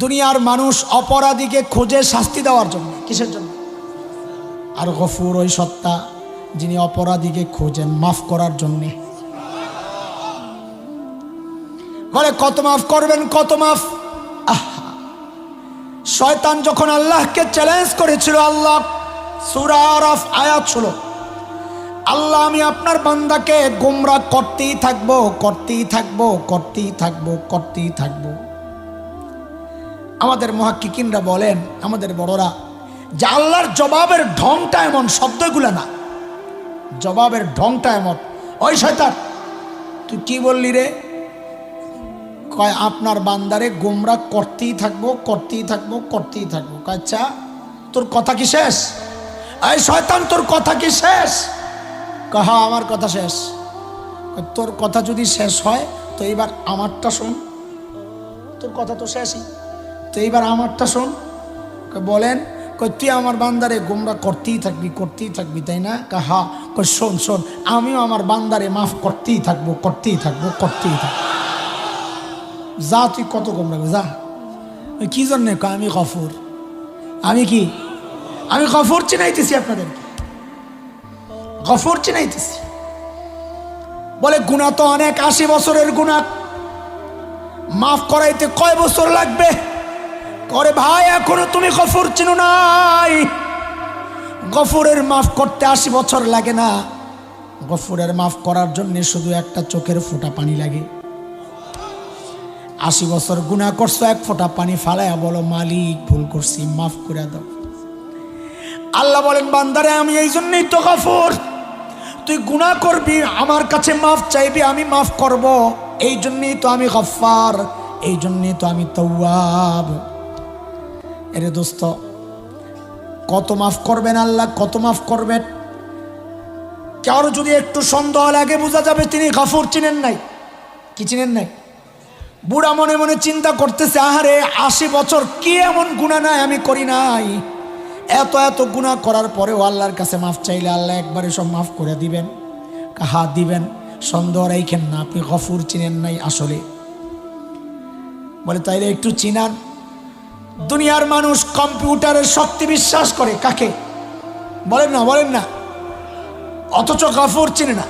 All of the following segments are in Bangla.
দুনিয়ার মানুষ অপরাধীকে খোঁজে শাস্তি দেওয়ার জন্য। কিসের জন্য? আর গফুর ওই সত্তা যিনি অপরাধীকে খোঁজেন মাফ করার জন্যে। বলে কত মাফ করবেন, কত মাফ। শয়তান যখন আল্লাহকে চ্যালেঞ্জ করেছিল, আল্লাহ সূরা আরাফ আয়াত 16, আল্লাহ আমি আপনার বান্দাকে গোমরাহ করতেই থাকবো, করতেই থাকবো, করতেই থাকবো, করতেই থাকবো। আমাদের মুহাক্কিকিনরা বলেন, আমাদের বড়রা, যে আল্লাহর জবাবের ঢংটা এমন, শব্দগুলো না, জবাবের ঢংটা এমন। ওই শয়তান তুই কি বললি রে? কয় আপনার বান্দারে গোমরাহ করতেই থাকবো, করতেই থাকবো, করতেই থাকবো। আচ্ছা তোর কথা কি শেষ? এই শয়তান তোর কথা কি শেষ? হ্যাঁ আমার কথা শেষ। তোর কথা যদি শেষ হয় তো এইবার আমারটা শোন। তোর কথা তো শেষই, তো এইবার আমারটা শোন। বলেন তুই আমার বান্দারে গোমরাহ করতেই থাকবি, করতেই থাকবি, তাই না? হ্যাঁ। শোন শোন, আমিও আমার বান্দারে মাফ করতেই থাকবো, করতেই থাকবো, করতেই থাকবো। যা তুই কত গোমরাহ, যা। কি জন্যে? আমি গফুর। আমি কি? আমি গফুর চিনাইতেছি আপনাদেরকে, গফুর চিনাইতেছি। বলে গুনাহ তো অনেক, 80 বছরের গুনাহ, মাফ করাইতে কয় বছর লাগবে? করে ভাই এখনো তুমি গফুর চিনো নাই। গফুরের মাফ করতে 80 বছর লাগে না। গফুরের মাফ করার জন্য শুধু একটা চোখের ফোঁটা পানি লাগে। 80 বছর গুনাহ করছো, এক ফোঁটা পানি ফালাইয়া বলো মালিক ভুল করছি, মাফ করে দাও। আল্লাহ বলেন বান্দারে আমি এই জন্যই তো গফুর, তুই গুনাহ করবি, আমার কাছে মাফ চাইবি, আমি মাফ করব। এই জন্যই তো আমি গফফার, এই জন্যই তো আমি তাওয়াব। এরে দোস্ত, কত মাফ করবেন আল্লাহ, কত মাফ করবেন। কারো যদি একটু সন্দেহ লাগে বোঝা যাবে তিনি গফুর চিনেন নাই। কি চিনেন নাই? বুড়া মনে মনে চিন্তা করতেছে, আহারে 80 বছর কি এমন গুনাহ নাই আমি করি নাই। এত এত গুনাহ করার পরেও আল্লাহর কাছে মাফ চাইলে আল্লাহ একবারে সব মাফ করে দিবেন। হ্যাঁ দিবেন, সন্দেহ রাখেন না, আপনি গফুর চিনেন নাই আসলে। বলে তাইলে একটু চিনান। দুনিয়ার মানুষ কম্পিউটারের শক্তি বিশ্বাস করে, কাকে বলেন না, বলেন না, অথচ গফুর চিনে না।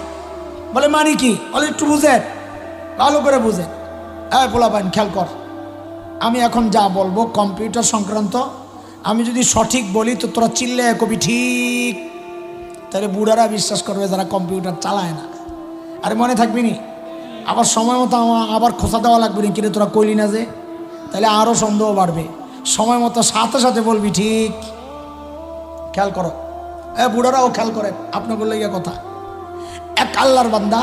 বলে মানে কি? বলে একটু বুঝেন, ভালো করে বুঝেন। হ্যাঁ পোলাপাইন খেয়াল কর, আমি এখন যা বলবো কম্পিউটার সংক্রান্ত, আমি যদি সঠিক বলি তো তোরা চিল্লে কবি ঠিক, তাহলে বুড়ারা বিশ্বাস করবে যারা কম্পিউটার চালায় না। আরে মনে থাকবি নি, আবার সময় মতো আবার খোঁচা দেওয়া লাগবে নি, কিরে তোরা কইলি না যে, তাহলে আরও সন্দেহ বাড়বে। সময় মতো সাথে সাথে বলবি ঠিক। খেয়াল করো, বুড়ারাও খেয়াল করেন, আপনাকে লইয়া কথা। এক আল্লাহর বান্দা,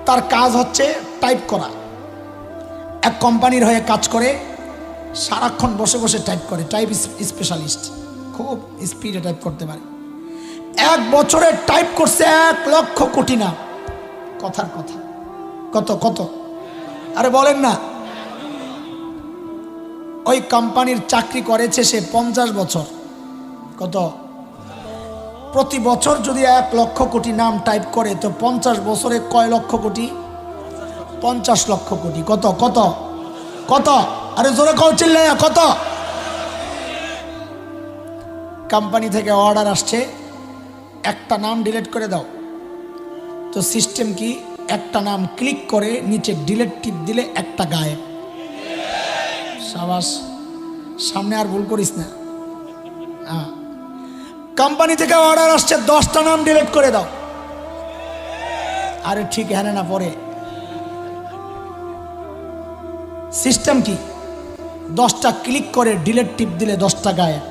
তার কাজ হচ্ছে টাইপ করা। এক কোম্পানির হয়ে কাজ করে, সারাক্ষণ বসে বসে টাইপ করে, টাইপ স্পেশালিস্ট, খুব স্পিডে টাইপ করতে পারে। 1 বছরে টাইপ করছে 1 লক্ষ কোটি নাম। কথার কথা, কত কত? আরে বলেন না। ওই কোম্পানির চাকরি করেছে সে 50 বছর। কত? প্রতি বছর যদি 1 লক্ষ কোটি নাম টাইপ করে তো 50 বছরে কয় লক্ষ কোটি? 50 লক্ষ কোটি। কত কত কত? আরে জোরে কও, চিল্লাই কত? কোম্পানি থেকে অর্ডার আসছে, একটা নাম ডিলিট করে দাও। তো সিস্টেম কি, একটা নাম ক্লিক করে নিচে ডিলিট টিপ দিলে একটা গায়েব। সাবাস, সামনে আর ভুল করিস না। কোম্পানি থেকে অর্ডার আসছে 10টা নাম ডিলিট করে দাও। আরে ঠিক হ্যাঁ না পরে সিস্টেম কি, 10টা ক্লিক করে ডিলিট টিপ দিলে 10টা গায়েব।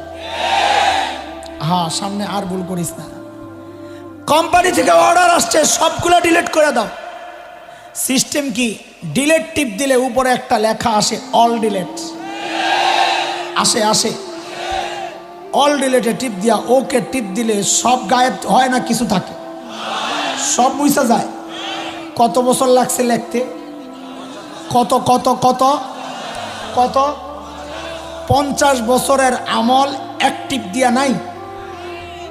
হ্যাঁ সামনে আর ভুল করিস না। কোম্পানি থেকে অর্ডার আসছে সবগুলো ডিলিট করে দাও। সিস্টেম কি, ডিলিট টিপ দিলে উপরে একটা লেখা আসে অল ডিলিট। আসে আসে অল ডিলিটে টিপ দিয়া ওকে টিপ দিলে সব গায়েব হয় না, কিছু থাকে, সব মুছে যায়। কত বছর লাগছে লিখতে? কত কত কত কত? 50 বছরের আমল এক টিপ দিয়া নাই।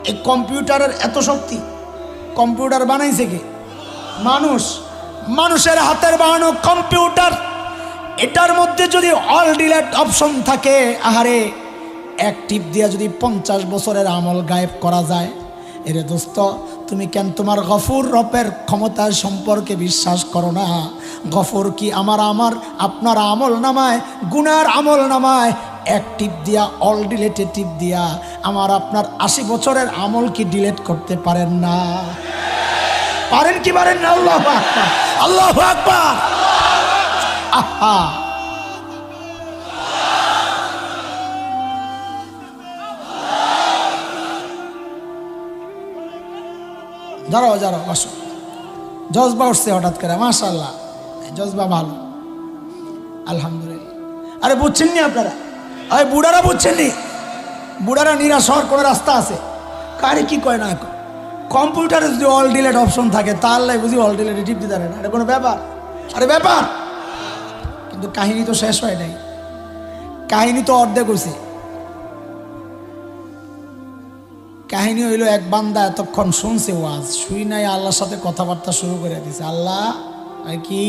এই কম্পিউটারের এত শক্তি, কম্পিউটার বানাইছে কে? মানুষ। মানুষের হাতের বানানো কম্পিউটার এটার মধ্যে যদি অল ডিলেট অপশন থাকে, আহারে এক টিপ দিয়ে যদি 50 বছরের আমল গায়েব করা যায়, এরে দোস্ত তুমি কেন তোমার গফুর রবের ক্ষমতার সম্পর্কে বিশ্বাস করো না? গফুর কি আমার আপনার আমল নামায়, গুনার আমল নামায় এক টিপ দিয়া, অল ডিলেটে টিপ দিয়া আমার আপনার 80 বছরের আমল কি ডিলেট করতে পারেন না? পারেন কি পারেন না? আল্লাহু আকবার, আল্লাহু আকবার। আহা, যারা যারা বসো, জজবা উঠছে হঠাৎ করে, মাশাআল্লাহ জজবা ভালো, আলহামদুলিল্লাহ। আরে বুঝছেন নি আপনারা? আরে বুড়ারা বুঝছেন নি? বুড়ারা নিরাশ হওয়ার কোনো রাস্তা আছে? কারে কি কয় না, কম্পিউটারে যদি অল ডিলেট অপশন থাকে তাহলে বুঝি অল ডিলেটে টিপ দিতে পারে না, এটা কোনো ব্যাপার? আরে ব্যাপার। কিন্তু কাহিনী তো শেষ হয় নাই, কাহিনী তো অর্ধেক হয়েছে। কাহিনী হইল এক বান্দা এতক্ষণ শুনছে ওয়াজ, শুই নাই আল্লাহর সাথে কথাবার্তা শুরু করে দিছে। আল্লাহ আর কি,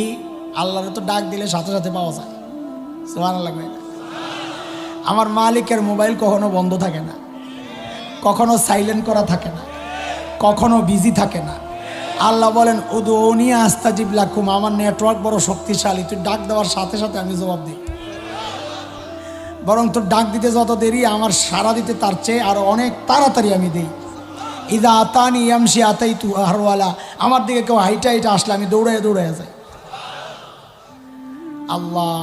আল্লাহরে তো ডাক দিলে সাথে সাথে পাওয়া যায়। সুবহানাল্লাহ। আমার মালিকের মোবাইল কখনো বন্ধ থাকে না, কখনো সাইলেন্ট করা থাকে না, কখনো বিজি থাকে না। আল্লাহ বলেন উদউনি আস্তাজিব লাকুম, আমার নেটওয়ার্ক বড় শক্তিশালী, তুই ডাক দেওয়ার সাথে সাথে আমি জবাব দিই। বরং তোর ডাক দিতে যত দেরি, আমার সাড়া দিতে তার চেয়ে আরো অনেক তাড়াতাড়ি আমি দিই। ইদা আতানি ইয়ামশি আতাইতু হারওয়ালা, আমার দিকে কেউ হাইটা হাইটা আসলে আমি দৌড়ায় দৌড়ায় যাই। আল্লাহ,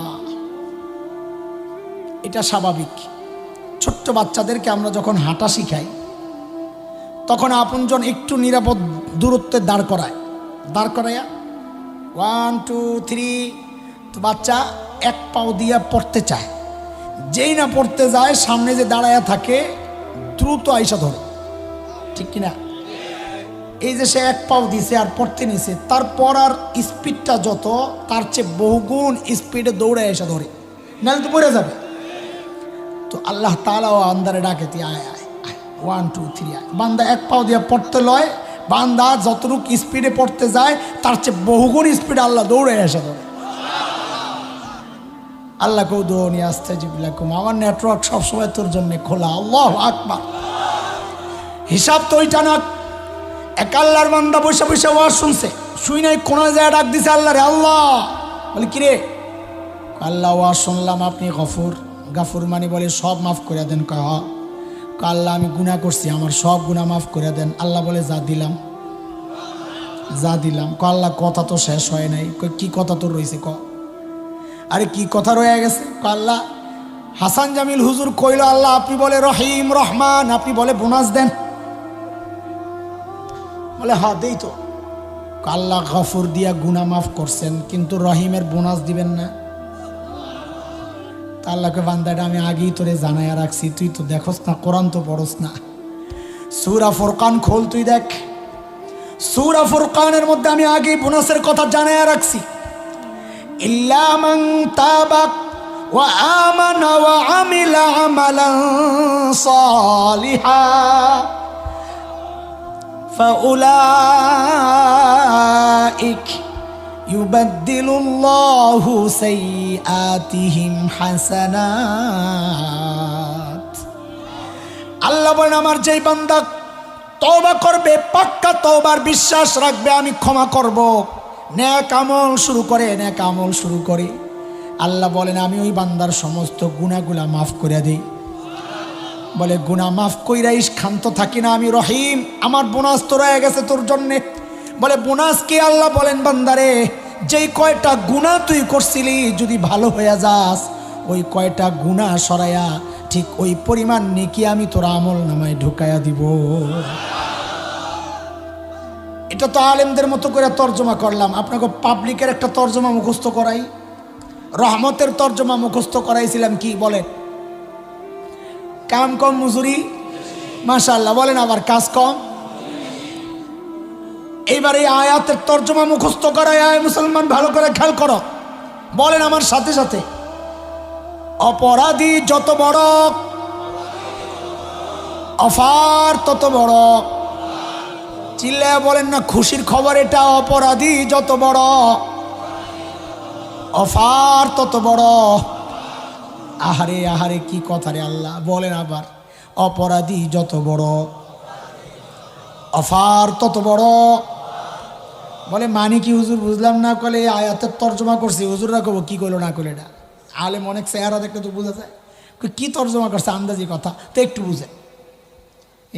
এটা স্বাভাবিক। ছোট্ট বাচ্চাদেরকে আমরা যখন হাঁটা শিখাই তখন আপনজন একটু নিরাপদ দূরত্বে দাঁড় করাইয়া 1 2 3, তো বাচ্চা এক পাও দিয়ে পড়তে চায়, যেই না পড়তে যায় সামনে যে দাঁড়ায়া থাকে দ্রুত আইসা ধরে, ঠিক কিনা? এই যে সে এক পাও দিছে আর পড়তে নিছে, তারপর আর স্পিডটা যত তার চেয়ে বহুগুণ স্পিডে দৌড়ে এসে ধরে, নাহলে তো পড়ে যাবে। তো আল্লাহ তাআলাও আন্দারে ডাকে, তুই আয় আয় আয়, 1 2 3 আয়। বান্দা এক পাও দিয়ে পড়তে লয়, বান্দা যতটুকু স্পিডে পড়তে যায় তার চেয়ে বহুগুণ স্পিডে আল্লাহ দৌড়ে এসে ধরে। আল্লাহ কৌদৌনি আস্তাজিব লাকুম, আমার নেটওয়ার্ক সবসময় তোর জন্য খোলা। আল্লাহু আকবার। হিসাব তো ওইটা না, এক আল্লাহর বান্দা বসে বসে ওয়াজ শুনছে, শুই নাই কোন জায়গায় ডাক দিছে আল্লাহ রে। আল্লাহ বলে কিরে? আল্লাহ ওয়াজ শুনলাম আপনি গফুর। গাফুর মানে বলে সব মাফ করে দেন। কহ আল্লাহ আমি গুনাহ করছি, আমার সব গুনাহ মাফ করে দেন। আল্লাহ বলে যা দিলাম, যা দিলাম। আল্লাহ কথা তো শেষ হয় নাই। কি কথা তোর রয়েছে? ক। আরে কি কথা রয়ে গেছে? আল্লাহ হাসান জামিল হুজুর কইল, আল্লাহ আপনি বলে রহিম রহমান, আপনি বলে বোনাস দেন। বলে হ্যাঁ দেই তো। আল্লাহ গফুর দিয়া গুনাহ মাফ করছেন, কিন্তু রহিমের বোনাস দিবেন না। তা আল্লাহকে বান্দাটা আমি আগেই তোরে জানাইয়া রাখছি, তুই তো দেখোস না, কোরআন তো পড়স না। সূরা ফুরকান খোল, তুই দেখ। সূরা ফুরকানের মধ্যে আমি আগেই বোনাসের কথা জানাইয়া রাখছি। ইল্লা মান তাবা ওয়া আমানা ওয়া আমিলা আমালান সালিহা ফাউলাইক ইউবাদদিলুল্লাহু সাইয়্যাতিহিম হাসানাত। আল্লাহ বলেন আমার যেই বান্দা তওবা করবে, পাক্কা তওবার বিশ্বাস রাখবে, আমি ক্ষমা করব। নেক আমল শুরু করে, নেক আমল শুরু করে, আল্লাহ বলেন আমি ওই বান্দার সমস্ত গুনাহগুলা মাফ করে দেই। বলে গুনাহ মাফ কইরাই ক্ষান্ত থাকি না, আমি রহিম, আমার বোনাস তো রয়ে গেছে তোর জন্যে। বলে বোনাস কি? আল্লাহ বলেন বান্দারে যেই কয়টা গুনাহ তুই করছিলি যদি ভালো হয়ে যাস, ওই কয়টা গুনাহ সরাইয়া ঠিক ওই পরিমাণ নেকি আমি তোর আমল নামায় ঢুকাইয়া দিব। এটা তো আলেমদের মতো করে তর্জমা করলাম, আপনাকে পাবলিকের একটা তর্জমা মুখস্থ করাই। রহমতের তর্জমা মুখস্থ করাইছিলাম, কি বলেন? কাম কম মজুরি, মাশাআল্লাহ বলেন, আবার কাজ কম। এইবার এই আয়াতের তর্জমা মুখস্থ করাই। আয় মুসলমান, ভালো করে খেয়াল করো, বলেন আমার সাথে সাথে, অপরাধী যত বড় অফার তত বড়। চিল্লায় বলেন না, খুশির খবর এটা। অপরাধী যত বড় অফার তত বড়। আহারে আহারে কি কথা রে আল্লাহ, বলেন আবার, অপরাধী যত বড় অফার তত বড়। বলে মানে কি হুজুর বুঝলাম না, কলে আয়াতের তর্জমা করছি, হুজুররা কব কি করলো না করলে, এটা আলেম অনেক চেহারা দেখলে তো বোঝা যায় কি তর্জমা করছে, আন্দাজি কথা তো একটু বুঝে।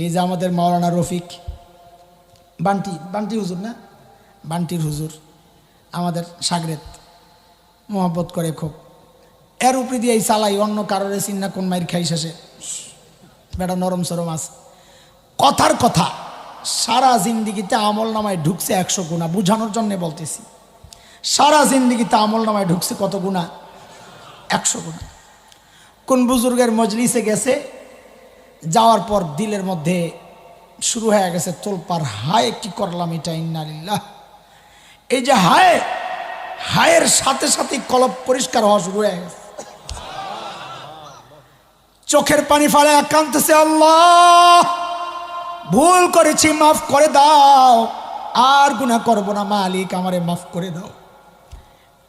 এই যে আমাদের মাওলানা রফিক বান্টি হুজুর না, বান্টির হুজুর আমাদের সাগরেত মোহাব্বত করে খুব, এর উপরে দিয়ে এই চালাই, অন্য কারোর চিন্না কোন মাইর খাই শেষে বেটা নরম সরম আছে। কথার কথা, সারা জিন্দিগিতে আমল নামায় ঢুকছে 100 গুণা, বুঝানোর জন্য বলতেছি। সারা জিন্দিগিতে আমল নামায় ঢুকছে কত গুণা? 100 গুণা। কোন বুজুর্গের মজলিসে গেছে, যাওয়ার পর দিলের মধ্যে শুরু হয়ে গেছে তোলপার, হায় কি করলাম এটা, ইন্না লিল্লাহ। এই যে হায়ের সাথে সাথে কলব পরিষ্কার হওয়া শুরু হয়ে গেছে, চোখের পানি ফালে কাঁদতেছে, আল্লাহ ভুল করেছি, মাফ করে দাও, আর গুনাহ করব না মালিক, আমারে মাফ করে দাও।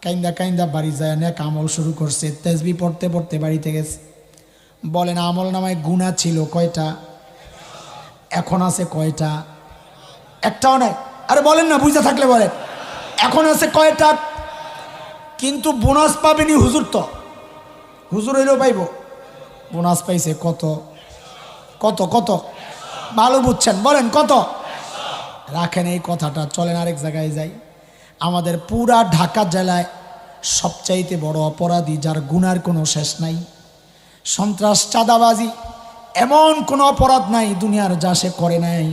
কাইন্দা কাইন্দা বাড়ি যায়, নেক আমল শুরু করছে, তাসবিহ পড়তে পড়তে বাড়িতে গেছে। বলেন আমল নামায় গুনাহ ছিল কয়টা? এখন আছে কয়টা? একটাও নাই। আরে বলেন না, বুঝতে থাকলে বলেন, এখন আছে কয়টা? কিন্তু বোনাস পাবেনি হুজুর, তো হুজুর হইলেও পাইব, বোনাস পাইছে কত কত কত, ভালো বুঝছেন, বলেন কত? রাখেন এই কথাটা, চলেন আরেক জায়গায় যাই। আমাদের পুরা ঢাকা জেলায় সবচাইতে বড় অপরাধী, যার গুনার কোনো শেষ নাই, সন্ত্রাস চাঁদাবাজি, এমন কোনো অপরাধ নাই দুনিয়ার যা সে করে নাই।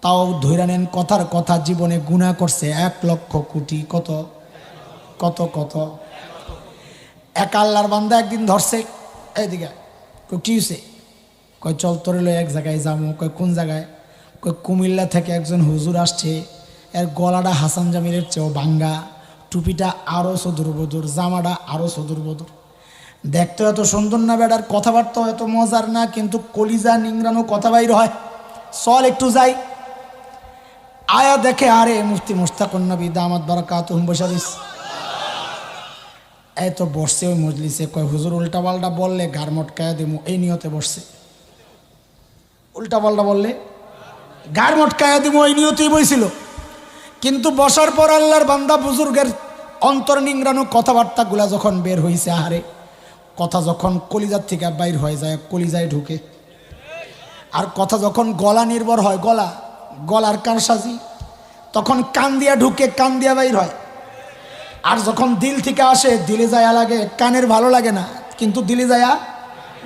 তাও ধরে নেন কথার কথা, জীবনে গুনাহ করছে 1 লক্ষ কোটি, কত কত কত। এক আল্লাহর বান্দা একদিন ধরছে, এইদিকে কি হয়েছে, কয় চল তোরে লই এক জায়গায় যাবো। কয় কোন জায়গায়? কয় কুমিল্লা থেকে একজন হুজুর আসছে, এর গলাটা হাসান জামিলের চেয়েও ভাঙ্গা, টুপিটা আরও সদুর বদুর, জামাটা আরও সদুর বদুর, দেখতে এত সুন্দর না বেটার, কথাবার্তা এত মজার না, কিন্তু কলিজা নিংড়ানো কথা বাইর হয়। চল একটু যাই। আয়া দেখে, আরে মুফতি মুশতাকুন নবী দামাত বারাকাতুহুম বসে রইছে। এই তো বসছে ওই মজলিসে। কয় হুজুর উল্টা পাল্টা বললে গার মটকায়া দেবো, এই নিয়তে বসছে। উল্টা পাল্টা বললে গার মটকায়া দেবো, এই নিয়তেই বইছিল। কিন্তু বসার পর আল্লাহর বান্দা বুজুর্গের অন্তর নিংড়ানো কথাবার্তাগুলা যখন বের হয়েছে, আহারে কথা যখন কলিজার থেকে বাইর হয়ে যায়, কলিজায় ঢুকে। আর কথা যখন গলা নির্ভর হয়, গলার কারসাজি, তখন কান দিয়া ঢুকে, কান দিয়া বাইর হয়। আর যখন দিল থেকে আসে, দিলে যায়া লাগে, কানের ভালো লাগে না, কিন্তু দিলে যায়া,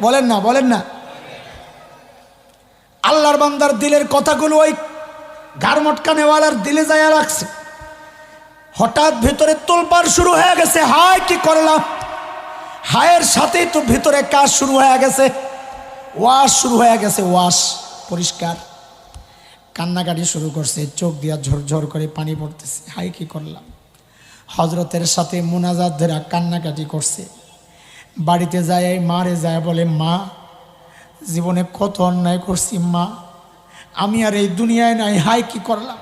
বলেন না বলেন না। আল্লাহর বান্দার দিলের কথাগুলো ওই গারমটকানেওয়ালার দিলে যায়া লাগছে। হঠাৎ ভিতরে তোলপাড় শুরু হয়ে গেছে, হায় কি করলাম। হায়ের সাথেই তো ভিতরে কাজ শুরু হয়ে গেছে, ওয়াশ শুরু হয়ে গেছে, ওয়াশ পরিষ্কার। কান্নাকাটি শুরু করছে, চোখ দিয়া ঝরঝর করে পানি পড়তেছে, হায় কি করলাম। হজরতের সাথে মোনাজাত ধরা কান্নাকাটি করছে। বাড়িতে যায় মারে যায় বলে, মা জীবনে কত অন্যায় করছি মা, আমি আর এই দুনিয়ায় নাই, হায় কি করলাম।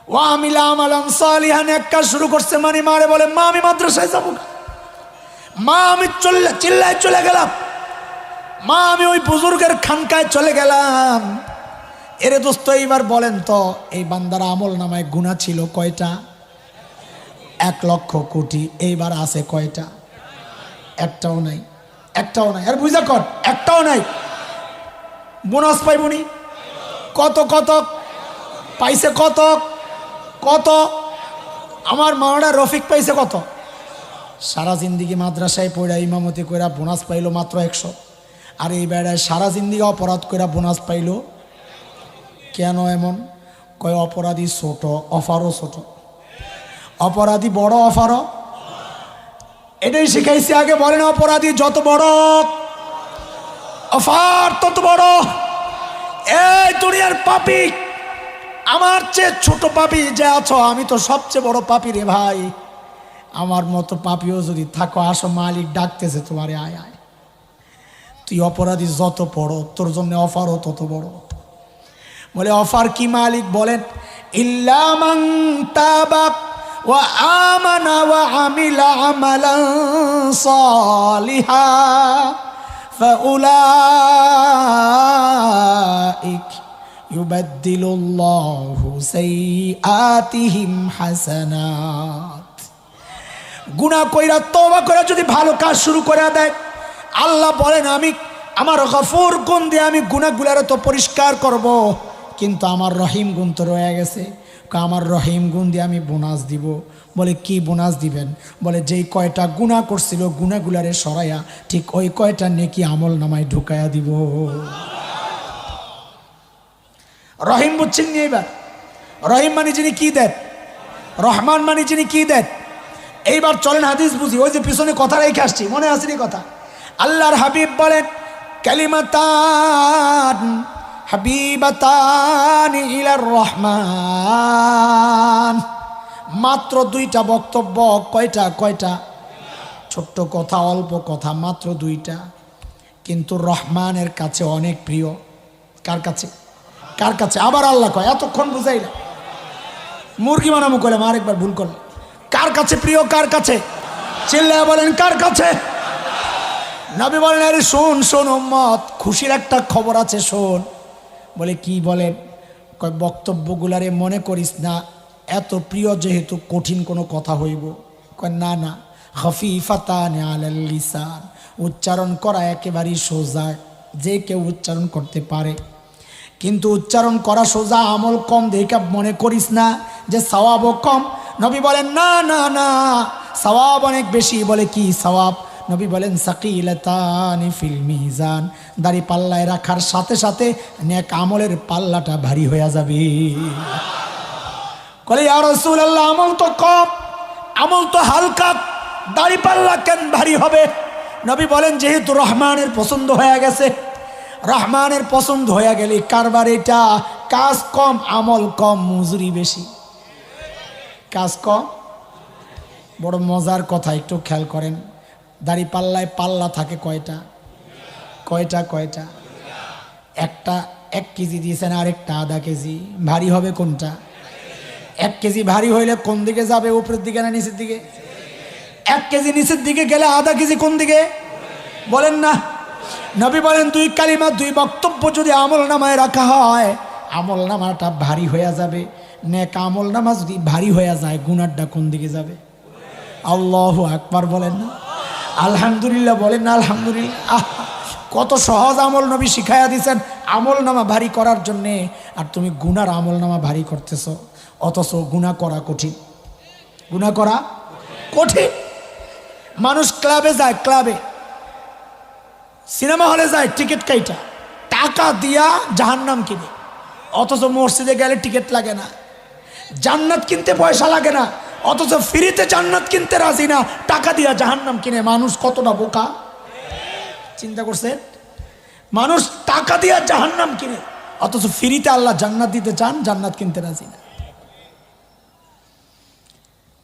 ও আমিলা আমালাম সালিহান, এক কাজ শুরু করছে, মানে মারে বলে, মা আমি মাদ্রাসায় যাবো না, মা আমি চিল্লায় চলে গেলাম, মা আমি ওই বুজুর্গের খানকায় চলে গেলাম। এরে দোস্ত এইবার বলেন তো, এই বান্দার আমল নামায় গুনাহ ছিল কয়টা? 1 লক্ষ কোটি। এইবার আছে কয়টা? একটাও নাই, একটাও নাই। আর বুঝা কর, একটাও নাই। বোনাস পাইবনি কত কত পাইছে, কত কত। আমার মাওলানা রফিক পাইছে কত? সারা জিন্দিগি মাদ্রাসায় পড়া ইমামতি কইরা বোনাস পাইলো মাত্র 100। আর এই বেড়ায় সারা জিন্দিগি অপরাধ কইরা বোনাস পাইলো কেন এমন? কয় অপরাধী ছোট, অফারও ছোট। অপরাধী বড়, অফারও। এটাই শিখাইছি আগে, বলেন অপরাধী যত বড় অফার তত বড়। এই দুনিয়ার পাপী, আমার চেয়ে ছোট পাপী যে আছো, আমি তো সবচেয়ে বড় পাপী রে ভাই। আমার মতো পাপীও যদি থাকো, আসো, মালিক ডাকতেছে তোমারে, আয় আয়। তুই অপরাধী যত বড়, তোর জন্য অফারও তত বড়। বলে অফার কি মালিক বলেন, ইল্লা মান তাবা ওয়া আমানা ওয়া আমিলা আমালান সালিহা ফাউলাইক ইউবাদদিলুল্লাহু সাইয়্যাতিহিম হাসানাত। গুনাহ কইরা তওবা করে যদি ভালো কাজ শুরু করে দেয়, আল্লাহ বলেন আমি আমার গফুর গুণ দিয়ে আমি গুনাহগুলোরে তো পরিষ্কার করব, কিন্তু আমার রহিম গুণ তো রয়ে গেছে। আমার রহিম গুণ দিয়ে আমি বোনাস দিব। বলে কি বোনাস দিবেন? বলে যেই কয়টা গুনাহ করছিল গুনাহগুলারে সরাইয়া ঠিক ওই কয়টা নেকি আমল নামায় ঢুকাইয়া দিব। রহিম বুঝছেন নি? এবার রহিম মানে যিনি কি দেন, রহমান মানে যিনি কি দেন। এইবার চলেন হাদিস বুঝি। ওই যে পিছনে কথা রেখে আসছি, মনে আসেনি কথা? আল্লাহর হাবিব বলেন কালিমাতান হাবিবাতান ইলার রহমান। মাত্র দুইটা বক্তব্য। কয়টা? কয়টা? ছোট্ট কথা, অল্প কথা, মাত্র দুইটা, কিন্তু রহমানের কাছে অনেক প্রিয়। কার কাছে? কার কাছে? আবার আল্লাহ কয়, এতক্ষণ বুঝাই না, মুরগি বানামু করলাম, আরেকবার ভুল করলাম। কার কাছে প্রিয়? কার কাছে? চিল্লায়া বলেন কার কাছে? নবী বলেন আরে শোন শোন উম্মত, খুশির একটা খবর আছে শোন। বলে কি বলেন? কয় বক্তব্যগুলারে মনে করিস না এত প্রিয় যেহেতু কঠিন কোনো কথা হইব। কয় না না, খফিফাতান আলাল লিসান, উচ্চারণ করা একেবারেই সোজা, যে কেউ উচ্চারণ করতে পারে। কিন্তু উচ্চারণ করা সোজা, আমল কম দেখে মনে করিস না যে সওয়াবও কম। নবী বলেন না না না, সওয়াব অনেক বেশি। বলে কি সওয়াব? নবী বলেন সাকিলাতানি ফিল মিজান, দাড়ি পাল্লায় রাখার সাথে সাথে নেক আমলের পাল্লাটা ভারী হয়ে যাবে। বলে ইয়া রাসূলুল্লাহ, আমল তো কম, আমল তো হালকা, দাড়ি পাল্লা কেন ভারী হবে? নবী বলেন যেহেতু রহমানের পছন্দ হয়ে গেছে, রহমানের পছন্দ হয়ে গেলে কারবার এটা, কাজ কম আমল কম মজুরি বেশি। কাজ কম। বড় মজার কথা, একটু খেয়াল করেন। দাড়ি পাল্লায় পাল্লা থাকে কয়টা? কয়টা? কয়টা? একটা 1 কেজি দিয়েছেন, আরেকটা আধা কেজি। ভারী হবে কোনটা? 1 কেজি ভারী হইলে কোন দিকে যাবে? উপরের দিকে না নিচের দিকে? 1 কেজি নিচের দিকে গেলে আধা কেজি কোন দিকে? বলেন না। নবী বলেন 2 কালিমা 2 বক্তব্য যদি আমল নামায় রাখা হয়, আমল নামাটা ভারী হয়ে যাবে। নেক আমল নামা যদি ভারী হয়ে যায়, গুনাহটা কোন দিকে যাবে? আল্লাহু আকবার বলেন না? আলহামদুলিল্লাহ বলেন না? আলহামদুলিল্লাহ। কত সহজ আমল নবী শিখাইয়া দিয়েছেন আমল নামা ভারী করার জন্যে, আর তুমি গুনার আমল নামা ভারী করতেছ। অথচ গুনাহ করা কঠিন। গুনাহ করা কঠিন। মানুষ ক্লাবে যায়, ক্লাবে, সিনেমা হলে যায় টিকিট কাইটা, টাকা দিয়া জাহান্নাম কিনে। অথচ মসজিদে গেলে টিকিট লাগে না, জান্নাত কিনতে পয়সা লাগে না, অথচ ফ্রিতে জান্নাত কিনতে রাজি না, টাকা দিয়া জাহান্নাম কিনে। মানুষ কতটা বোকা চিন্তা করছে? মানুষ টাকা দিয়া জাহান্নাম কিনে, অথচ ফ্রিতে আল্লাহ জান্নাত দিতে চান, জান্নাত কিনতে রাজি না।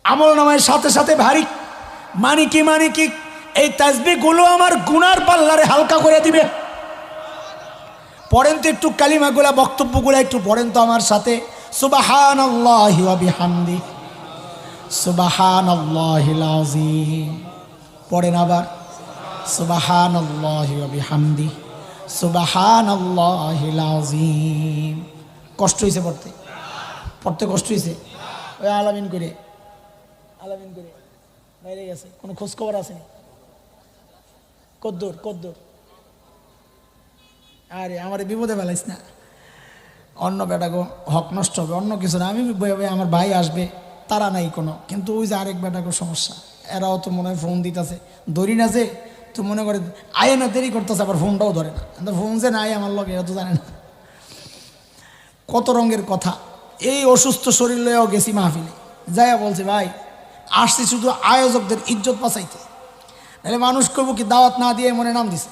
আমল নামায় সাথে সাথে ভারী। মানে কি? মানে কি? এই তাসবিহ গুলো আমার গুনার পাল্লারে হালকা করে দিবে। পড়েন তো একটু কালিমাগুলা, বক্তব্যগুলা একটু পড়েন তো আমার সাথে। সুবহানাল্লাহি ওয়া বিহামদি, সুবহানাল্লাহিল আযীম। পড়েন আবার সুবহানাল্লাহি ওয়া বিহামদি, সুবহানাল্লাহিল আযীম। কষ্ট হইছে পড়তে? পড়তে কষ্ট হইছে? ওই আলামিন করে, আলামিন করে বাইরে গেছে, কোনো খোঁজ খবর আসেনি? কদ্দুর কদ্দুর? আরে আমার বিপদে ফেলাইস না, অন্য বেটাকে হক নষ্ট হবে, অন্য কিছু না। আমি আমার ভাই আসবে, তারা নাই কোনো, কিন্তু ওই যে আরেক বেটাকে সমস্যা, এরাও তো মনে হয় ফোন দিতেছে, ধরি না যে, তো মনে করে আয় না, দেরি করতেছে, আবার ফোনটাও ধরে না। ফোন যে নাই আমার লগে, এরা তো জানে না। কত রঙের কথা। এই অসুস্থ শরীর লয়েও গেছি মাহফিলে, যাইয়া বলছে ভাই আসছি শুধু আয়োজকদের ইজ্জত বাঁচাইতে, নাহলে মানুষ করবো কি দাওয়াত না দিয়ে মনে নাম দিছে।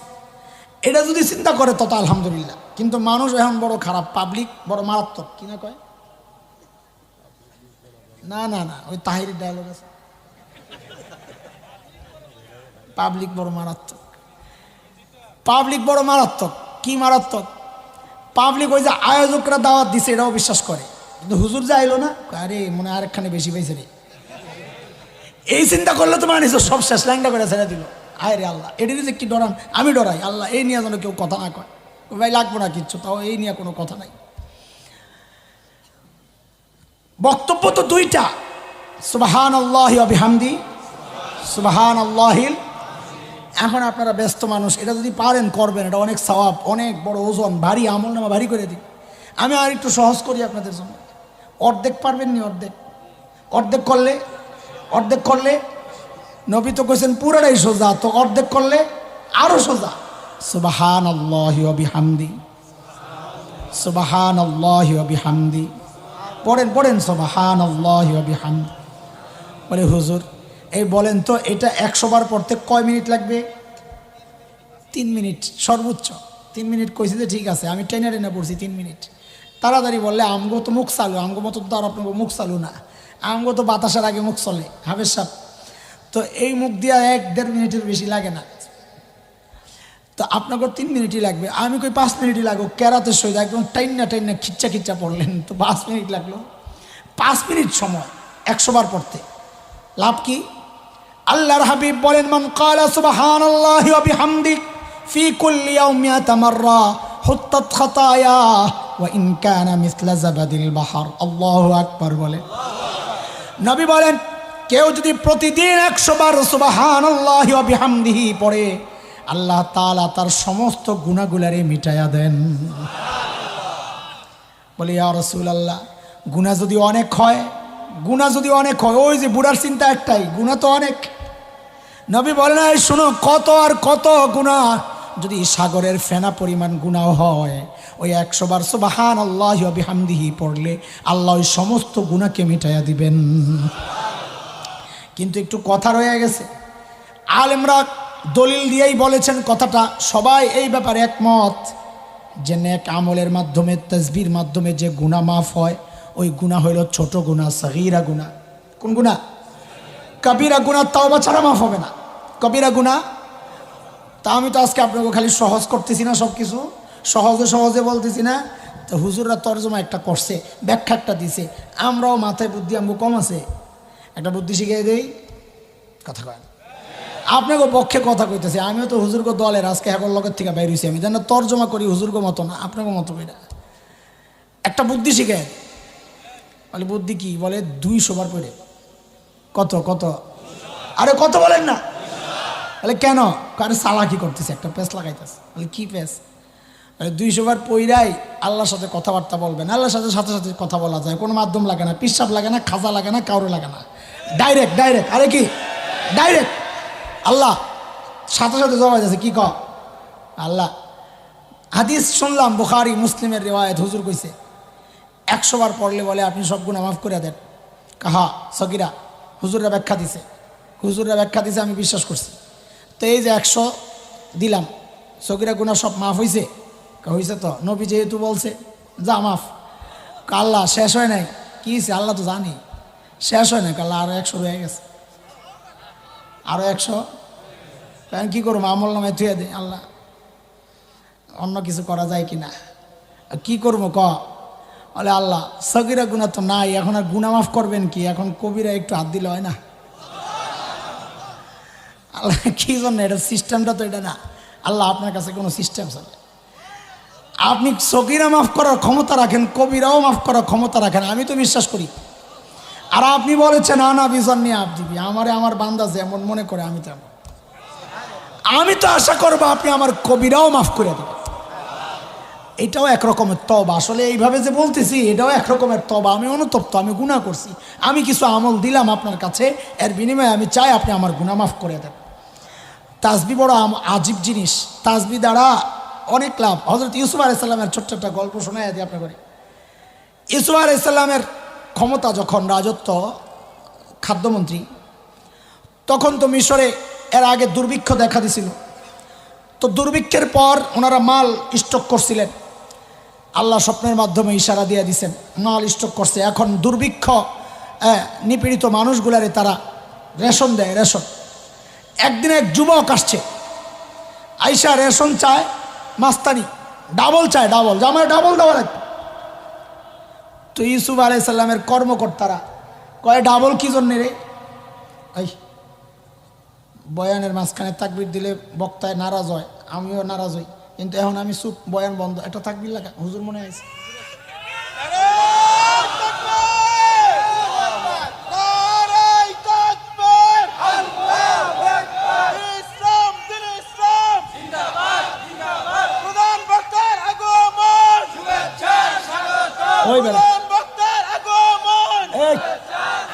এটা যদি চিন্তা করে তত আলহামদুলিল্লাহ। কিন্তু মানুষ এখন বড় খারাপ, পাবলিক বড় মারাত্মক। কি না কয়? না না না, ওই তাহিরের ডায়লগ আছে, পাবলিক বড় মারাত্মক। পাবলিক বড় মারাত্মক। কি মারাত্মক? পাবলিক ওই যে আয়োজকরা দাওয়াত দিছে এটাও বিশ্বাস করে, কিন্তু হুজুর যে আইলো না, আরে মনে আরেকখানে বেশি পাইছে রে, এই চিন্তা করলে তো মানিস সব শেষ ল্যাংটা করে ছেড়ে দিল। আয় রে আল্লাহ, এটি যে কি ডরান, আমি ডরাই আল্লাহ এই নিয়ে যেন কেউ কথা না কয়। ভাই লাগবো না কিচ্ছু, তাও এই নিয়ে কোনো কথা নাই। বক্তব্য তো দুইটা, সুবহানাল্লাহি ওয়া বিহামদি, সুবহানাল্লাহিল। এখন আপনারা ব্যস্ত মানুষ, এটা যদি পারেন করবেন, এটা অনেক সওয়াব, অনেক বড় ওজন, ভারী আমল নামা ভারী করে দিই। আমি আর একটু সহজ করি আপনাদের জন্য। অর্ধেক পারবেন নি? অর্ধেক করলে নবী তো কইছেন পুরোটাই সোজা, তো অর্ধেক করলে আরো সোজা। সুবহানাল্লাহি ওয়া বিহামদি, সুবহানাল্লাহি ওয়া বিহামদি। পড়েন সুবহানাল্লাহি ওয়া বিহামদি। বলে হুজুর এই বলেন তো এটা 100 বার পড়তে কয় মিনিট লাগবে? 3 মিনিট সর্বোচ্চ। 3 মিনিট কইছি যে ঠিক আছে, আমি টেনে পড়ছি 3 মিনিট। তাড়াতাড়ি বললে আমগো তো মুখ চালু, আমগো মতো তো আর আপনার মুখ চালু না, আমগো তো বাতাসের আগে মুখ চলে হাফেজ সাহেব। তো এই মুখ দিয়া 1-1.5 মিনিটের বেশি লাগে না। তো আপনাকে 3 মিনিটই লাগবে, আমি কই 5 মিনিটই লাগবে। কেরাতে সইদা একদম টাইনা খিচ্চা পড়লেন, তো 5 মিনিট লাগলো। 5 মিনিট সময় 100 বার পড়তে লাভ কি? আল্লাহর হাবিব বলেন, মান ক্বালা সুবহানাল্লাহি ওয়া বিহামদি ফি কুল্লি ইয়াউমিন 100 মাররা হুত্তাত খাতায়া ওয়া ইন কানা মিসলা জাবাদিল বাহর। আল্লাহু আকবার বলে। নবী বলেন কেউ যদি প্রতিদিন 100 বার সুবহানাল্লাহি ওয়া বিহামদিহি পড়ে, আল্লাহ তাআলা তার সমস্ত গুনাহগুলারে মিটাইয়া দেন। বলে ইয়া রাসূলুল্লাহ, গুনাহ যদি অনেক হয়, ওই যে বুড়ার চিন্তা একটাই, গুনাহ তো অনেক। নবী বলেন এই শোনো, কত আর কত গুনাহ, যদি সাগরের ফেনা পরিমাণ গুনাহ হয়, ওই 100 বার সুবহানাল্লাহি ওয়া বিহামদিহি পড়লে আল্লাহ ওই সমস্ত গুনাহকে মিটাইয়া দিবেন। কিন্তু একটু কথা রয়ে গেছে, আলেমরা দলিল দিয়েই বলেছেন কথাটা, সবাই এই ব্যাপারে একমত যে নেক আমলের মাধ্যমে, তাসবির মাধ্যমে যে গুনাহ মাফ হয়, ওই গুনাহ হইল ছোট গুনাহ, সগীরা গুনাহ। কোন গুনাহ? কবিরা গুনাহ তাওবা ছাড়া মাফ হবে না। কবিরা গুনাহ, তা আমি তো আজকে আপনাকে খালি সহজ করতেছি না, সব কিছু সহজে বলতেছি না। তো হুজুররা তরজমা একটা করছে, ব্যাখ্যা একটা দিছে, আমরাও মাথায় বুদ্ধি আমগো কম আছে, একটা বুদ্ধি শিখিয়ে দেই। কথা কয় আপনাকে পক্ষে কথা কইতেছে, আমিও তো হুজুরগো দলের, আজকে এখন লগের থেকে বাইর হইছি, আমি জানি তর্জমা করি হুজুরগো মতো না, আপনাকে মতো কইরা একটা বুদ্ধি শিখে। বলে বুদ্ধি কি? বলে 200 বার পড়ে। কত? আরে কত বলেন না? বলে কেন? কারণ চালাকি করতেছে, একটা পেস লাগাইতেছে। বলে কি পেস? বলে 200 বার পইরাই আল্লাহর সাথে কথাবার্তা বলবেন। আল্লাহর সাথে কথা বলা যায়, কোনো মাধ্যম লাগে না, পিসাব লাগে না, খাজা লাগে না, কাউরে লাগে না, ডাইরেক্ট। আরে কি ডাইরেক্ট আল্লাহ সাথে জবাব আছে। কি আল্লাহ? হাদিস শুনলাম বুখারী মুসলিমের রিওয়ায়াত, হুজুর কইছে 100 বার পড়লে বলে আপনি সব গুনাহ মাফ করে দেন। কাহা সগীরা? হুজুররা ব্যাখ্যা দিছে, আমি বিশ্বাস করছি। তো এই যে 100 দিলাম, সগীরা গুনাহ সব মাফ হয়েছে? হয়েছে তো, নবী যেহেতু বলছে যা মাফ। আল্লাহ শেষ হয় নাই? কি হয়েছে? আল্লাহ তো জানি শেষ হয় নাই। আল্লাহ আরো 100 রয়ে গেছে, আরো 100। কারণ কি করবো, আমল নামায় থুয়ে দে। আল্লাহ অন্য কিছু করা যায় কিনা, কি করবো বলে আল্লাহ সগীরা গুনাহ তো নাই, এখন আর গুনাহ মাফ করবেন কি? এখন কবিরা একটু হাত দিলে হয় না? আল্লাহ কি জন্য? এটা সিস্টেমটা তো এটা না। আল্লাহ আপনার কাছে কোনো সিস্টেম চলে? আপনি সগীরা মাফ করার ক্ষমতা রাখেন, কবিরাও মাফ করার ক্ষমতা রাখেন, আমি তো বিশ্বাস করি। আর আপনি বলেছেন আনা বিজন নিয়ে আপ দিবি, আমার বান্দা যেমন মনে করে আমি তেমন। আমি তো আশা করবো আপনি আমার কবিরাও মাফ করে দেবেন। এটাও একরকমের তওবা। আসলে এইভাবে যে বলতেছি, এটাও একরকমের তওবা। আমি অনুতপ্ত, আমি গুনাহ করছি, আমি কিছু আমল দিলাম আপনার কাছে, এর বিনিময়ে আমি চাই আপনি আমার গুনাহ মাফ করে দেন। তাসবিহ বড় আজীব জিনিস, তাসবিহ দ্বারা অনেক লাভ। হযরত ইউসুফ আলাইহিস সালামের ছোট্ট একটা গল্প শোনায় দিই আপনাকে। ইউসুফ আলাইহিস সালামের ক্ষমতা যখন, রাজত্ব, খাদ্যমন্ত্রী, তখন তো মিশরে এর আগে দুর্ভিক্ষ দেখা দিছিল। তো দুর্ভিক্ষের পর ওনারা মাল স্টক করছিলেন, আল্লাহ স্বপ্নের মাধ্যমে ইশারা দিয়ে দিছেন, মাল স্টক করছে। এখন দুর্ভিক্ষ নিপীড়িত মানুষগুলারে তারা রেশন দেয়, রেশন। একদিন এক যুবক আসছে, আইসা রেশন চায়, মাস্তানি ডাবল চায়, ডাবল, জামায় ডাবল দেওয়া লাগবে। তো ইউসুফ আলাইহিস সালামের কর্মকর্তারা কয় ডাবল কি জন্যে রে? এই বয়ানের মাঝখানে তাকবির দিলে বক্তায় নারাজ হয়, আমিও নারাজ হই, কিন্তু এখন আমি চুপ, বয়ান বন্ধ, একটা তাকবির লাগা হুজুর মনে আছে।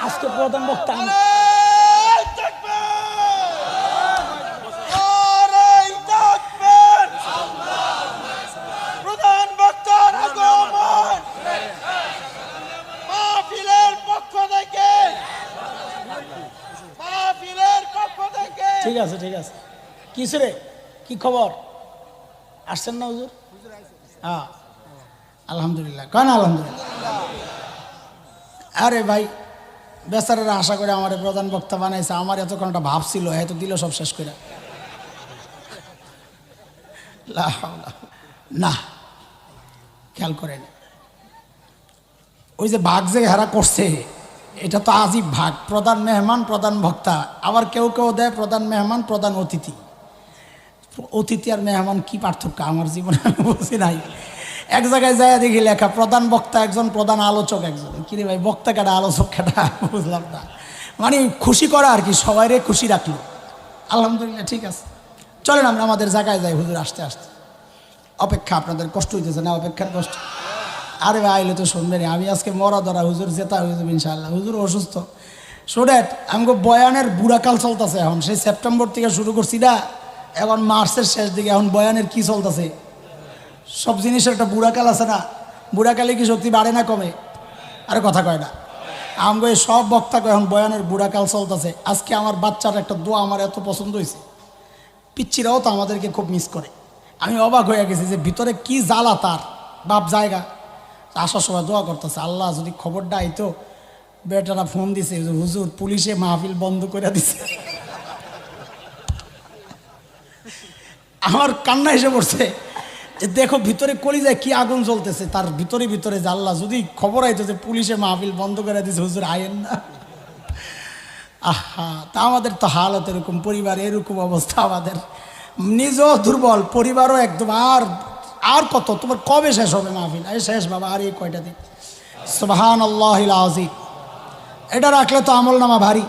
আজকে প্রধান বক্তা ঠিক আছে ঠিক আছে। কিসে রে, কি খবর? আসছেন না হুজুর? হ্যাঁ আলহামদুলিল্লাহ, কেন আলহামদুলিল্লাহ। আরে ভাই বেচারারা আশা করে আমার প্রধান বক্তা বানাইছে, আমার এতক্ষণ একটা ভাব ছিল, হয়তো দিল সব শেষ করে। না খেয়াল করেন, ওই যে ভাগ যে হারা করছে এটা তো আজীব ভাগ, প্রধান মেহমান প্রধান বক্তা, আবার কেউ কেউ দেয় প্রধান মেহমান প্রধান অতিথি। অতিথি আর মেহমান কি পার্থক্য আমার জীবনে আমি বুঝি নাই। এক জায়গায় যায় দেখি লেখা প্রধান বক্তা একজন, প্রধান আলোচক একজন। কিরে ভাই, বক্তা কাটা আলোচক কাটা বুঝলাম না, মানে খুশি করা আর কি, সবাইরে খুশি রাখলো। আলহামদুলিল্লাহ ঠিক আছে, চলেন আমরা আমাদের জায়গায় যাই। হুজুর আসতে আসতে অপেক্ষা, আপনাদের কষ্ট হইতেছে না? অপেক্ষার কষ্ট। আরে ভাই আইলে তো শুনবেন, আমি আজকে মরা ধরা, হুজুর জেতা হয়ে যাবে ইনশাআল্লাহ। হুজুর অসুস্থ, শোনেন আমাকে বয়ানের বুড়াকাল চলতেছে এখন, সেই সেপ্টেম্বর থেকে শুরু করছি না, এখন মার্চের শেষ দিকে, এখন বয়ানের কি চলতেছে? সব জিনিসের একটা বুড়াকাল আছে না, বুড়াকালে কি শক্তি বাড়ে না কমে? আরে কথা কয় না, আমাকে সব বক্তা কয় এখন বয়ানের বুড়াকাল চলতেছে। আজকে আমার বাচ্চার একটা দোয়া আমার এত পছন্দ হয়েছে, পিচ্ছিরাও তো আমাদেরকে খুব মিস করে। আমি অবাক হয়ে গেছি যে ভিতরে কি জ্বালা তার বাপ জায়গা। আসার সময় দোয়া করতেছে, আল্লাহ যদি খবরটা আইতো। বেটারা ফোন দিছে, হুজুর পুলিশে মাহফিল বন্ধ করে দিছে। আমার কান্না এসে পড়ছে যে দেখো ভিতরে কলিজায় কি আগুন জ্বলতেছে তার ভিতরে ভিতরে, যে আল্লাহ যদি খবর আইতো যে পুলিশে মাহফিল বন্ধ করে দিছে, হুজুর আয়েন না। আহা, তা আমাদের তো হালত এরকম, পরিবার এরকম অবস্থা, আমাদের নিজেও দুর্বল, পরিবারও একদম। আর কত, তোমার কবে শেষ হবে মাহফিল? এই শেষ বাবা, আর এই কয়টা দিন। সুবহানাল্লাহিল আযীম। এটা রাখলে তো আমল নামা ভারী,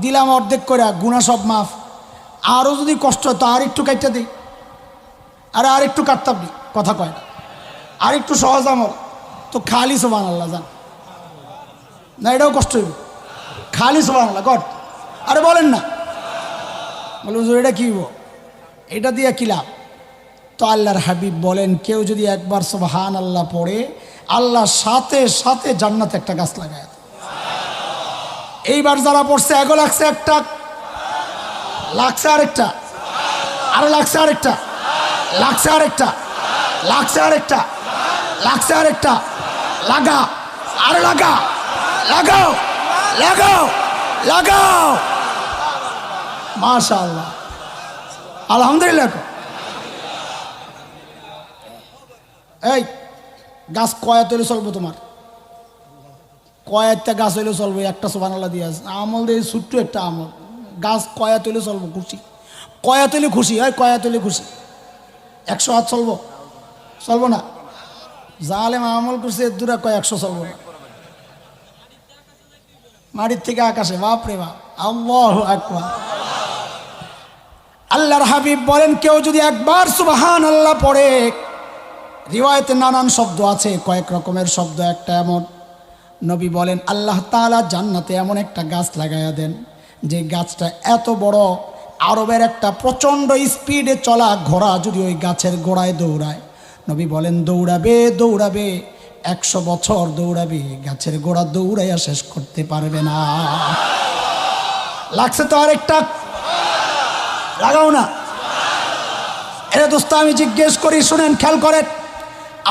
দিলাম অর্ধেক করে, গুনাহ সব মাফ। আরও যদি কষ্ট হয় তো আর একটু কাটতে দিই, আরে আর একটু কাটতাম নি, কথা কয় না, আর একটু সহজ আমল তো খালি সুবহানাল্লাহ জান না, এটাও কষ্ট হইব, খালি সুবহানাল্লাহ কর। আরে বলেন না, বলে হুজুর এটা কি হইব, এটা দিয়ে কি লাভ? তো আল্লাহর হাবিব বলেন, কেউ যদি একবার সুবহানাল্লাহ পড়ে, আল্লাহ সাথে সাথে জান্নাতে একটা গাছ লাগায়। এইবার যারা পড়ছে এগো লাগছে একটা, লাগছে আরেকটা, আরো লাগছে আরেকটা, লাগছে আরেকটা, লাগছে আরেকটা, লাগছে আরেকটা, লাগা আর লাগা, লাগাও লাগাও লাগাও। মাশাআল্লাহ, আলহামদুলিল্লাহ। এই গাছ কয়া তৈরি চলবো তোমার? কয়েকটা গাছ হইলে চলবো, একটা সুবহানাল্লাহ দিয়ে আমল দিয়ে ছোট্ট একটা আমল, গাছ কয়া তৈলে চলবো, খুশি কয়া তৈলে খুশি হয়, কয়া তৈলে খুশি। 100 হাত চলবো? চলবো না। জালেম আমল করছে এর দূরে কয় 100 চলবো না। মাটির থেকে আকাশে, বাপরে বাপ, আল্লাহু আকবার। আল্লাহর হাবিব বলেন, কেউ যদি একবার সুবহানাল্লাহ পড়ে, রিওয়ায়েতে নানান শব্দ আছে, কয়েক রকমের শব্দ, একটা এমন, নবী বলেন আল্লাহ তাআলা জান্নাতে এমন একটা গাছ লাগাইয়া দেন, যে গাছটা এত বড়, আরবের একটা প্রচণ্ড স্পিডে চলা ঘোড়া যদি ওই গাছের গোড়ায় দৌড়ায়, নবী বলেন দৌড়াবে দৌড়াবে 100 বছর দৌড়াবে, গাছের গোড়া দৌড়াইয়া শেষ করতে পারবে না। লাগছে তো আরেকটা, লাগাও না। এ দোস্ত আমি জিজ্ঞেস করি, শুনেন, খেয়াল করেন,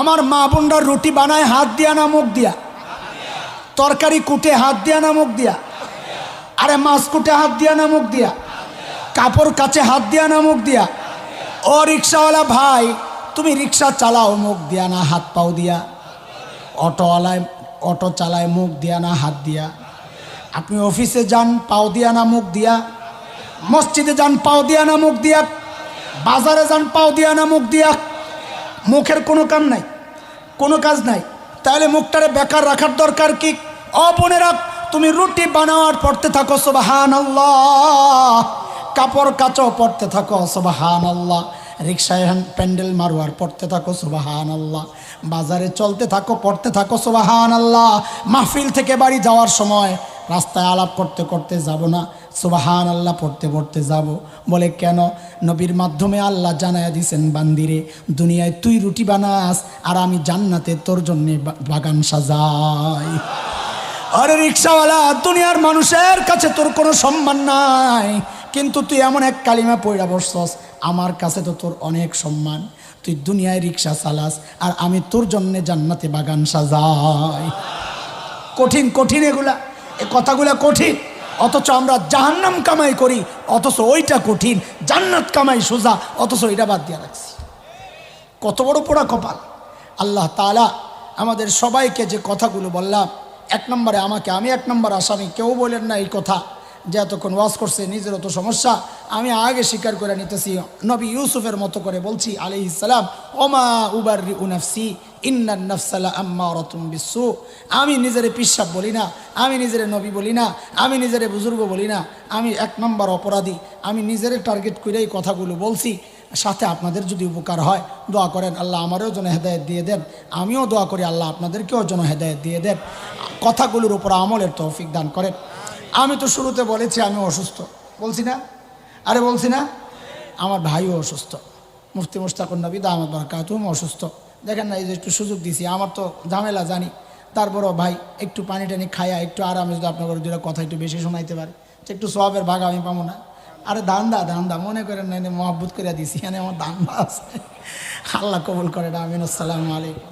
আমার মা বোনরা রুটি বানায় হাত দিয়া না মুখ দিয়া? তরকারি কুটে হাত দিয়া না মুখ দিয়া? আরে মাছ কুটে হাত দিয়া না মুখ দিয়া? কাপড় কাচে হাত দিয়া না মুখ দিয়া? ও রিক্সাওয়ালা ভাই, তুমি রিক্সা চালাও মুখ দিয়া না হাত পাও দিয়া? অটোওয়ালায় অটো চালায় মুখ দিয়া না হাত দিয়া? আপনি অফিসে যান পাও দিয়া না মুখ দিয়া, মসজিদে যান পাও দিয়া না মুখ দিয়া, বাজারে যান পাও দিয়া না মুখ দিয়া? মুখের কোনো কাম নাই, কোনো কাজ নাই, তাহলে মুখটারে বেকার রাখার দরকার কি? ও বোনেরা, তুমি রুটি বানাওয়ার পড়তে থাকো সুবহানাল্লাহ, কাপড় কাচো পড়তে থাকো সুবহানাল্লাহ, রিক্সায় প্যান্ডেল মারোয়ার পড়তে থাকো সুবহানাল্লাহ, বাজারে চলতে থাকো পড়তে থাকো সুবহানাল্লাহ, মাহফিল থেকে বাড়ি যাওয়ার সময় রাস্তায় আলাপ করতে করতে যাব না, সুবহানাল্লাহ পড়তে পড়তে যাব। বলে কেন? নবীর মাধ্যমে আল্লাহ জানায়া দিছেন, বান্দিরে দুনিয়ায় তুই রুটি বানাস আর আমি জান্নাতে তোর জন্যে বাগান সাজাই। আরে রিক্সাওয়ালা, দুনিয়ার মানুষের কাছে তোর কোনো সম্মান নাই, কিন্তু তুই এমন এক কালিমা পড়া বসছস, আমার কাছে তো তোর অনেক সম্মান। তুই দুনিয়ায় রিক্সা চালাস আর আমি তোর জন্যে জান্নাতে বাগান সাজাই। কঠিন কঠিন এগুলা, এ কথাগুলা কঠিন, অথচ আমরা জাহান্নাম কামাই করি, অথচ ওইটা কঠিন। জান্নাত কামাই সোজা, অথচ ওইটা বাদ দিয়ে রাখছি। কত বড় পোড়া কপাল। আল্লাহ তাআলা আমাদের সবাইকে যে কথাগুলো বললাম, এক নম্বরে আমাকে, আমি এক নম্বর আসামি, কেউ বলেন না এই কথা যে এতক্ষণ ওয়াজ করছে নিজেরও তো সমস্যা, আমি আগে স্বীকার করে নিতেছি। নবী ইউসুফের মতো করে বলছি আলাইহিস সালাম, ওমা উবাররিউ নাফসি ইন্নান নাফসা লাআম্মারাতুম বিসসু। আমি নিজেরে পিশাব বলি না, আমি নিজেরে নবী বলি না, আমি নিজেরে বুজুর্গ বলি না, আমি এক নম্বর অপরাধী। আমি নিজেরে টার্গেট করে এই কথাগুলো বলছি। সাথে আপনাদের যদি উপকার হয় দোয়া করেন, আল্লাহ আমারও যেন হেদায়েত দিয়ে দেন, আমিও দোয়া করি আল্লাহ আপনাদেরকেও যেন হেদায়েত দিয়ে দেন, কথাগুলোর উপর আমলের তৌফিক দান করেন। আমি তো শুরুতে বলেছি আমি অসুস্থ, বলছি না? আরে বলছি না? আমার ভাইও অসুস্থ, মুফতি মুশতাকুন নবী দামাত বারাকাতুহুম অসুস্থ। দেখেন না, এই যে একটু সুযোগ দিছি, আমার তো ঝামেলা জানি, তারপরও ভাই একটু পানি টানি খাইয়া একটু আরামে যদি আপনাদের দুটো কথা একটু বেশি শোনাইতে পারে, একটু সওয়াবের ভাগ আমি পাবো না? আরে দান্দা দান্দা মনে করেন না, মহব্বত করে দিছি, এখানে আমার দান্দা আছে। আল্লাহ কবুল করে না। আমিন। আসসালামু আলাইকুম।